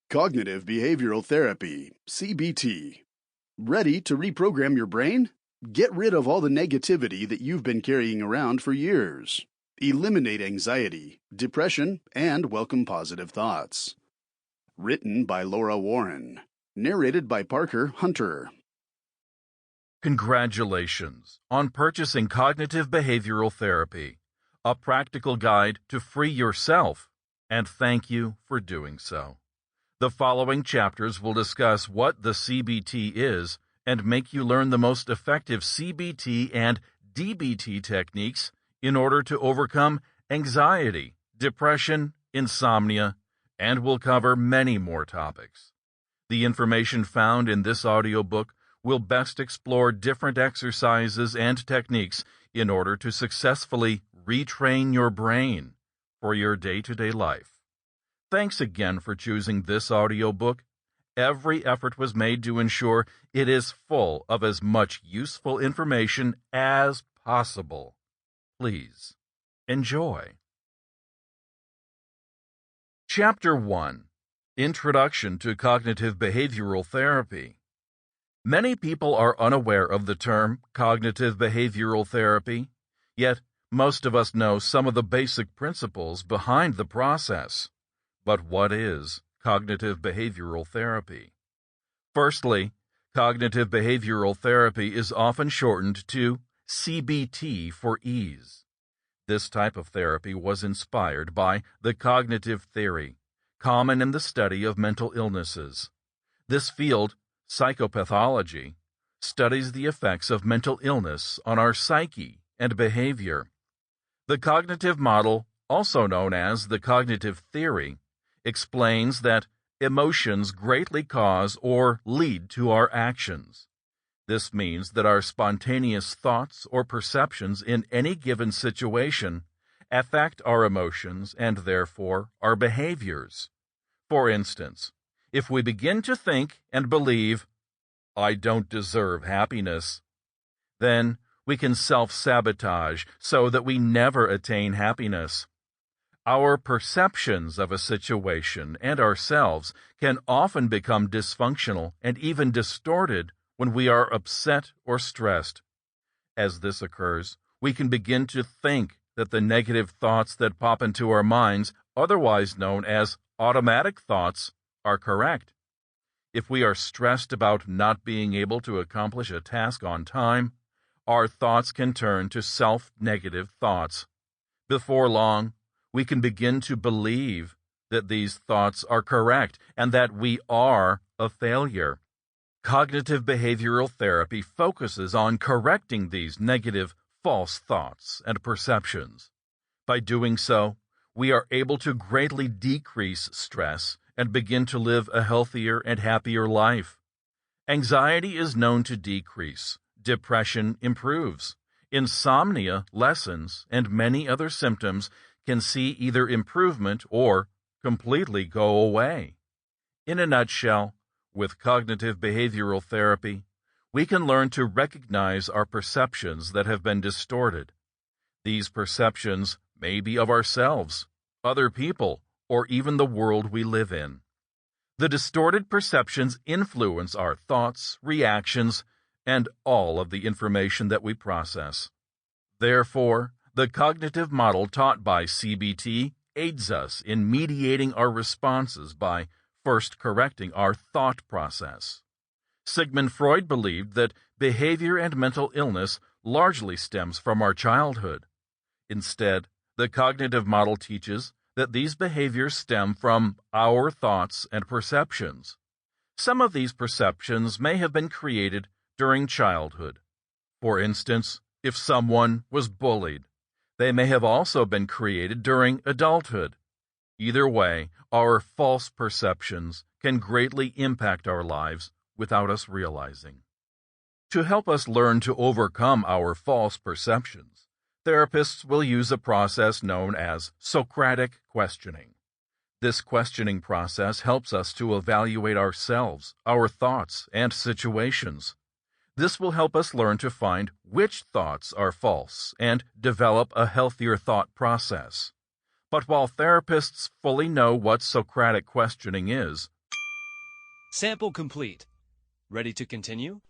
Cognitive Behavioral Therapy, CBT. Ready to reprogram your brain? Get rid of all the negativity that you've been carrying around for years. Eliminate anxiety, depression, and welcome positive thoughts. Written by Laura Warren. Narrated by Parker Hunter. Congratulations on purchasing Cognitive Behavioral Therapy, a practical guide to free yourself, and thank you for doing so. The following chapters will discuss what the CBT is and make you learn the most effective CBT and DBT techniques in order to overcome anxiety, depression, insomnia, and will cover many more topics. The information found in this audiobook will best explore different exercises and techniques in order to successfully retrain your brain for your day-to-day life. Thanks again for choosing this audiobook. Every effort was made to ensure it is full of as much useful information as possible. Please enjoy. Chapter 1. Introduction to Cognitive Behavioral Therapy. Many people are unaware of the term cognitive behavioral therapy, yet most of us know some of the basic principles behind the process. But what is cognitive behavioral therapy? Firstly, cognitive behavioral therapy is often shortened to CBT for ease. This type of therapy was inspired by the cognitive theory, common in the study of mental illnesses. This field, psychopathology, studies the effects of mental illness on our psyche and behavior. The cognitive model, also known as the cognitive theory, explains that emotions greatly cause or lead to our actions. This means that our spontaneous thoughts or perceptions in any given situation affect our emotions and therefore our behaviors. For instance, if we begin to think and believe, "I don't deserve happiness," then we can self-sabotage so that we never attain happiness. Our perceptions of a situation and ourselves can often become dysfunctional and even distorted when we are upset or stressed. As this occurs, we can begin to think that the negative thoughts that pop into our minds, otherwise known as automatic thoughts, are correct. If we are stressed about not being able to accomplish a task on time, our thoughts can turn to self-negative thoughts. Before long, we can begin to believe that these thoughts are correct and that we are a failure. Cognitive behavioral therapy focuses on correcting these negative, false thoughts and perceptions. By doing so, we are able to greatly decrease stress and begin to live a healthier and happier life. Anxiety is known to decrease, depression improves, insomnia lessens, and many other symptoms can see either improvement or completely go away. In a nutshell, with cognitive behavioral therapy, we can learn to recognize our perceptions that have been distorted. These perceptions may be of ourselves, other people, or even the world we live in. The distorted perceptions influence our thoughts, reactions, and all of the information that we process. Therefore, the cognitive model taught by CBT aids us in mediating our responses by first correcting our thought process. Sigmund Freud believed that behavior and mental illness largely stems from our childhood. Instead, the cognitive model teaches that these behaviors stem from our thoughts and perceptions. Some of these perceptions may have been created during childhood. For instance, if someone was bullied, they may have also been created during adulthood. Either way, our false perceptions can greatly impact our lives without us realizing. To help us learn to overcome our false perceptions, therapists will use a process known as Socratic questioning. This questioning process helps us to evaluate ourselves, our thoughts, and situations. This will help us learn to find which thoughts are false and develop a healthier thought process. But while therapists fully know what Socratic questioning is, Sample complete. Ready to continue?